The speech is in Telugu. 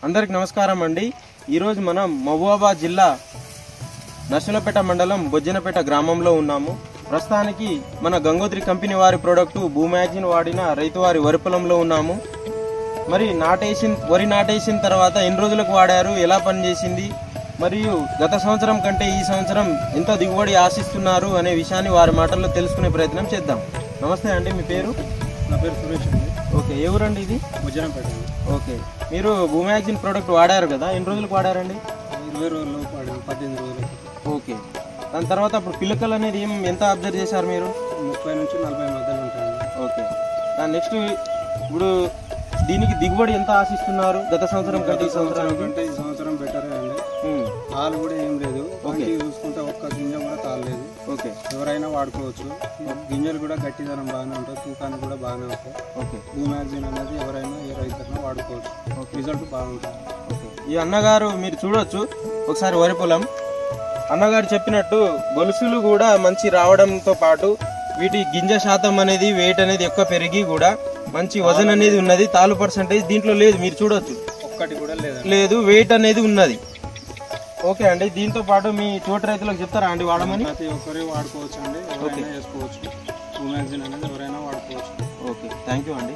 అందరికి నమస్కారం అండి। ఈ రోజు మనం మహబూబాబాద్ జిల్లా నర్సనపేట మండలం బొజ్జనపేట గ్రామంలో ఉన్నాము। ప్రస్తుతానికి మన గంగోత్రి కంపెనీ వారి ప్రొడక్ట్ భూమాగ్జిన్ వాడిన రైతు వారి వరి పొలంలో ఉన్నాము। మరి వరి నాటేసిన తర్వాత ఎన్ని రోజులకు వాడారు, ఎలా పనిచేసింది, మరియు గత సంవత్సరం కంటే ఈ సంవత్సరం ఎంత దిగుబడి ఆశిస్తున్నారు అనే విషయాన్ని వారి మాటల్లో తెలుసుకునే ప్రయత్నం చేద్దాం। నమస్తే అండి, మీ పేరు? నా పేరు సురేష్ అండి। ఓకే, ఏ ఊరండి ఇది? బొజ్జనపేట। ఓకే, మీరు భూమాగ్జిన్ ప్రోడక్ట్ వాడారు కదా, ఎన్ని రోజులకు వాడారండి? 20 రోజులు వాడాను, 18 రోజులు। ఓకే, దాని తర్వాత అప్పుడు పిల్లకలు అనేది ఎంత అబ్జర్వ్ చేశారు మీరు? 30 నుంచి 40 మధ్యలో ఉంటాయండి। ఓకే, దాని నెక్స్ట్ ఇప్పుడు దీనికి దిగుబడి ఎంత ఆశిస్తున్నారు? గత సంవత్సరం కంటే ఈ సంవత్సరం బెటరే అండి। తాలు కూడా ఏం లేదు, చూసుకుంటే ఒక్క గింజ కూడా తాలేదు। ఓకే, ఎవరైనా వాడుకోవచ్చు। గింజలు కూడా గట్టిదనం బాగానే ఉంటాయి, తూకానికి కూడా బాగానే ఉంటాయి। ఓకే, భూమాగ్జిన్ అనేది ఎవరైనా ఏ రైతైనా వాడుకోవచ్చు, రిజల్ట్ బాగుంటుంది। ఓకే, ఈ అన్నగారు మీరు చూడొచ్చు ఒకసారి వరి పొలం, అన్నగారు చెప్పినట్టు గొలుసులు కూడా మంచి రావడంతో పాటు వీటి గింజ శాతం అనేది వెయిట్ అనేది ఎక్కువ పెరిగి కూడా మంచి వజన్ అనేది ఉన్నది। తాలు పర్సెంటేజ్ దీంట్లో లేదు, మీరు చూడొచ్చు, ఒక్కటి కూడా లేదు, వెయిట్ అనేది ఉన్నది। ఓకే అండి, దీంతో పాటు మీ తోటి రైతులకు చెప్తారా అండి వాడమని? ప్రతి ఒక్కరు వాడుకోవచ్చు అండి, ఎవరైనా చేసుకోవచ్చు, భూమాగ్జిన్ అనేది ఎవరైనా వాడుకోవచ్చు। ఓకే, థ్యాంక్ యూ అండి।